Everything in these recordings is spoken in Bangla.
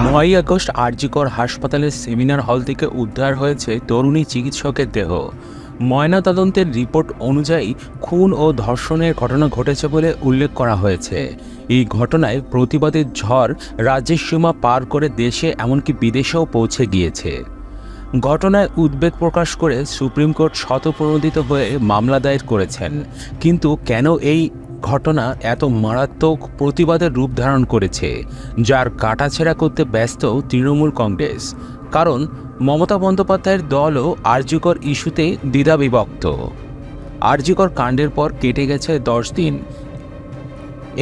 নয়ই আগস্ট আরজিকর হাসপাতালের সেমিনার হল থেকে উদ্ধার হয়েছে তরুণী চিকিৎসকের দেহ। ময়নাতদন্তের রিপোর্ট অনুযায়ী খুন ও ধর্ষণের ঘটনা ঘটেছে বলে উল্লেখ করা হয়েছে। এই ঘটনায় প্রতিবাদের ঝড় রাজ্যের সীমা পার করে দেশে এমনকি বিদেশেও পৌঁছে গিয়েছে। ঘটনায় উদ্বেগ প্রকাশ করে সুপ্রিম কোর্ট স্বতঃপ্রণোদিত হয়ে মামলা দায়ের করেছেন। কিন্তু কেন এই ঘটনা এত মারাত্মক প্রতিবাদের রূপ ধারণ করেছে, যার কাটাছেঁড়া করতে ব্যস্ত তৃণমূল কংগ্রেস? কারণ মমতা বন্দ্যোপাধ্যায়ের দলও আরজিকর ইস্যুতে দ্বিধাবিভক্ত। আরজিকর কাণ্ডের পর কেটে গেছে 10 দিন।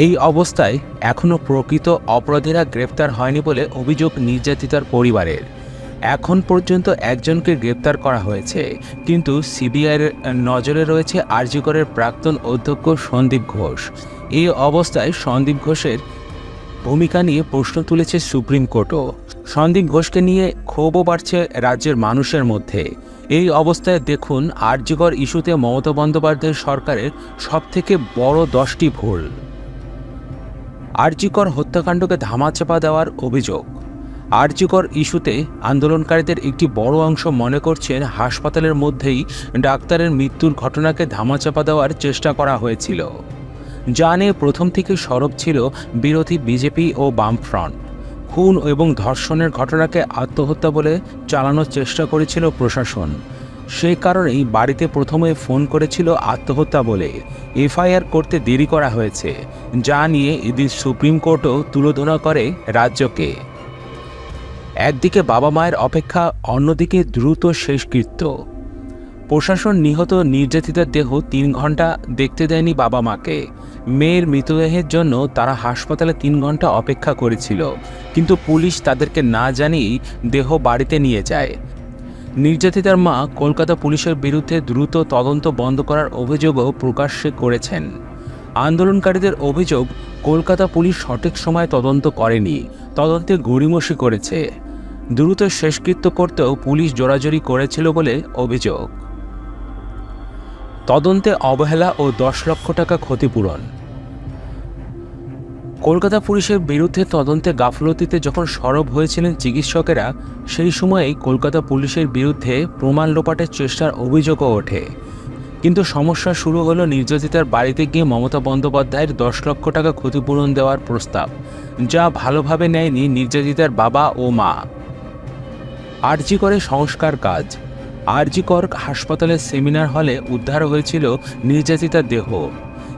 এই অবস্থায় এখনও প্রকৃত অপরাধীরা গ্রেপ্তার হয়নি বলে অভিযোগ নির্যাতিতার পরিবারের। এখন পর্যন্ত একজনকে গ্রেপ্তার করা হয়েছে, কিন্তু সিবিআইয়ের নজরে রয়েছে আরজিকরের প্রাক্তন অধ্যক্ষ সন্দীপ ঘোষ। এই অবস্থায় সন্দীপ ঘোষের ভূমিকা নিয়ে প্রশ্ন তুলেছে সুপ্রিম কোর্টও। সন্দীপ ঘোষকে নিয়ে ক্ষোভও বাড়ছে রাজ্যের মানুষের মধ্যে। এই অবস্থায় দেখুন আরজিকর ইস্যুতে মমতা বন্দ্যোপাধ্যায় সরকারের সবথেকে বড় 10টি ভুল। আরজিকর হত্যাকাণ্ডকে ধামাচাপা দেওয়ার অভিযোগ। আরজিকর ইস্যুতে আন্দোলনকারীদের একটি বড় অংশ মনে করছেন হাসপাতালের মধ্যেই ডাক্তারের মৃত্যুর ঘটনাকে ধামাচাপা দেওয়ার চেষ্টা করা হয়েছিল, যা নিয়ে প্রথম থেকে সরব ছিল বিরোধী বিজেপি ও বামফ্রন্ট। খুন এবং ধর্ষণের ঘটনাকে আত্মহত্যা বলে চালানোর চেষ্টা করেছিল প্রশাসন। সেই কারণেই বাড়িতে প্রথমে ফোন করেছিল আত্মহত্যা বলে। এফআইআর করতে দেরি করা হয়েছে, যা নিয়ে এদিন সুপ্রিম কোর্টও তুলোধনা করে রাজ্যকে। একদিকে বাবা মায়ের অপেক্ষা, অন্যদিকে দ্রুত শেষকৃত্য। প্রশাসন নিহত নির্যাতিতার দেহ 3 ঘন্টা দেখতে দেয়নি বাবা মাকে। মেয়ের মৃতদেহের জন্য তারা হাসপাতালে 3 ঘন্টা অপেক্ষা করেছিল, কিন্তু পুলিশ তাদেরকে না জানিয়েই দেহ বাড়িতে নিয়ে যায়। নির্যাতিতার মা কলকাতা পুলিশের বিরুদ্ধে দ্রুত তদন্ত বন্ধ করার অভিযোগও প্রকাশ্যে করেছেন। আন্দোলনকারীদের অভিযোগ, কলকাতা পুলিশ সঠিক সময় তদন্ত করেনি, তদন্তে গড়িমসি করেছে। দ্রুত শেষকৃত্য করতেও পুলিশ জোরাজুরি করেছিল বলে অভিযোগ। তদন্তে অবহেলা ও 10 লক্ষ টাকা ক্ষতিপূরণ। কলকাতা পুলিশের বিরুদ্ধে তদন্তে গাফলতিতে যখন সরব হয়েছিলেন চিকিৎসকেরা, সেই সময়েই কলকাতা পুলিশের বিরুদ্ধে প্রমাণ লোপাটের চেষ্টার অভিযোগও ওঠে। কিন্তু সমস্যা শুরু হলো নির্যাতিতার বাড়িতে গিয়ে মমতা বন্দ্যোপাধ্যায়ের 10 লক্ষ টাকা ক্ষতিপূরণ দেওয়ার প্রস্তাব, যা ভালোভাবে নেয়নি নির্যাতিতার বাবা ও মা। আরজিকরে সংস্কার কাজ। আরজিকর হাসপাতালের সেমিনার হলে উদ্ধার হয়েছিল নির্যাতিতার দেহ,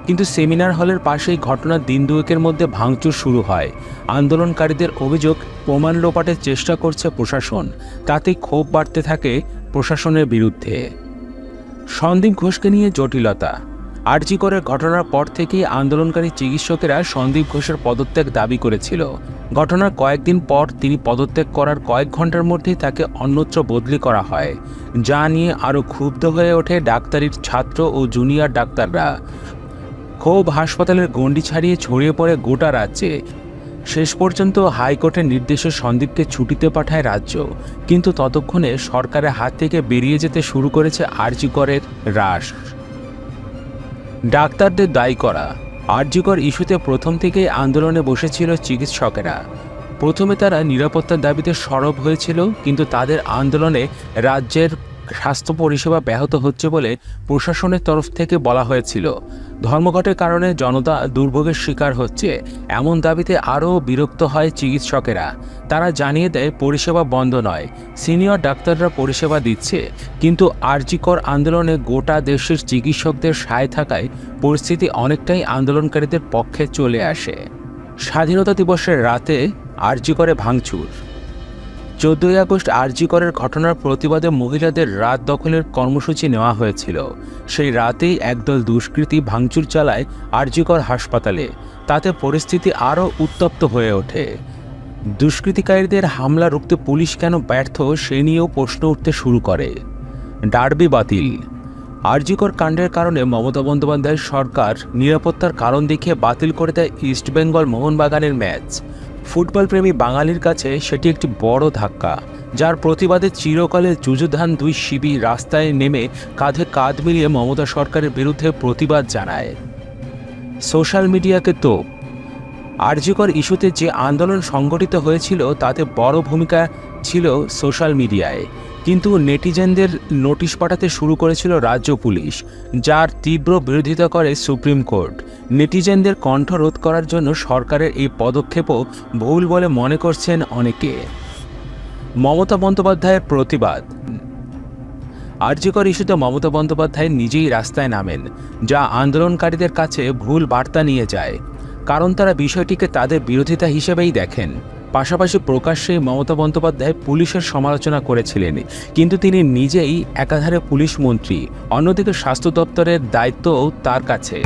কিন্তু সেমিনার হলের পাশেই ঘটনার দিন দুয়েকের মধ্যে ভাঙচুর শুরু হয়। আন্দোলনকারীদের অভিযোগ, প্রমাণ লোপাটের চেষ্টা করছে প্রশাসন। তাতে ক্ষোভ বাড়তে থাকে প্রশাসনের বিরুদ্ধে। সন্দীপ ঘোষকে নিয়ে জটিলতা। আরজিকরের ঘটনার পর থেকেই আন্দোলনকারী চিকিৎসকেরা সন্দীপ ঘোষের পদত্যাগ দাবি করেছিল। ঘটনার কয়েকদিন পর তিনি পদত্যাগ করার কয়েক ঘন্টার মধ্যেই তাকে অন্যত্র বদলি করা হয়, যা নিয়ে আরও ক্ষুব্ধ হয়ে ওঠে ডাক্তারির ছাত্র ও জুনিয়র ডাক্তাররা। ক্ষোভ হাসপাতালের গণ্ডি ছাড়িয়ে ছড়িয়ে পড়ে গোটা রাজ্যে। শেষ পর্যন্ত হাইকোর্টের নির্দেশে সন্দীপকে ছুটিতে পাঠায় রাজ্য, কিন্তু ততক্ষণে সরকারের হাত থেকে বেরিয়ে যেতে শুরু করেছে আরজিকরের রাশ। ডাক্তারদের দায়ী করা। আরজিকর ইস্যুতে প্রথম থেকেই আন্দোলনে বসেছিল চিকিৎসকেরা। প্রথমে তারা নিরাপত্তার দাবিতে সরব হয়েছিল, কিন্তু তাদের আন্দোলনে রাজ্যের স্বাস্থ্য পরিষেবা ব্যাহত হচ্ছে বলে প্রশাসনের তরফ থেকে বলা হয়েছিল। ধর্মঘটের কারণে জনতা দুর্ভোগের শিকার হচ্ছে, এমন দাবিতে আরও বিরক্ত হয় চিকিৎসকেরা। তারা জানিয়ে দেয় পরিষেবা বন্ধ নয়, সিনিয়র ডাক্তাররা পরিষেবা দিচ্ছে। কিন্তু আরজিকর আন্দোলনে গোটা দেশের চিকিৎসকদের সায় থাকায় পরিস্থিতি অনেকটাই আন্দোলনকারীদের পক্ষে চলে আসে। স্বাধীনতা দিবসের রাতে আরজিকরে ভাঙচুর। 14ই আগস্ট আরজিকরের ঘটনার প্রতিবাদে মহিলাদের রাত দখলের কর্মসূচি নেওয়া হয়েছিল। সেই রাতেই একদল দুষ্কৃতী ভাঙচুর চালায় আরজিকর হাসপাতালে। তাতে পরিস্থিতি আরও উত্তপ্ত হয়ে ওঠে। দুষ্কৃতিকারীদের হামলা রুখতে পুলিশ কেন ব্যর্থ, সে নিয়েও প্রশ্ন উঠতে শুরু করে। ডার্বি বাতিল। আরজিকর কাণ্ডের কারণে মমতা বন্দ্যোপাধ্যায়ের সরকার নিরাপত্তার কারণ দেখিয়ে বাতিল করে দেয় ইস্টবেঙ্গল মোহনবাগানের ম্যাচ। ফুটবলপ্রেমী বাঙালির কাছে সেটি একটি বড় ধাক্কা, যার প্রতিবাদে চিরকালের যুযুধান দুই শিবির রাস্তায় নেমে কাঁধে কাঁধ মিলিয়ে মমতা সরকারের বিরুদ্ধে প্রতিবাদ জানায়। সোশ্যাল মিডিয়াকে তো আরজিকর ইস্যুতে যে আন্দোলন সংগঠিত হয়েছিল তাতে বড় ভূমিকা ছিল সোশ্যাল মিডিয়ায়, কিন্তু নেটিজেনদের নোটিশ পাঠাতে শুরু করেছিল রাজ্য পুলিশ, যার তীব্র বিরোধিতা করে সুপ্রিম কোর্ট। নেটিজেনদের কণ্ঠ রোধ করার জন্য সরকারের এই পদক্ষেপও ভুল বলে মনে করছেন অনেকে। মমতা বন্দ্যোপাধ্যায়ের প্রতিবাদ। আরজিকর ইস্যুতে মমতা বন্দ্যোপাধ্যায় নিজেই রাস্তায় নামেন, যা আন্দোলনকারীদের কাছে ভুল বার্তা নিয়ে যায়, কারণ তারা বিষয়টিকে তাদের বিরোধিতা হিসেবেই দেখেন। পাশাপাশি প্রকাশ্যেই মমতা বন্দ্যোপাধ্যায় পুলিশের সমালোচনা করেছিলেন, কিন্তু তিনি নিজেই একাধারে পুলিশ মন্ত্রী, অন্যদিকে স্বাস্থ্য দপ্তরের দায়িত্বও তার কাছে।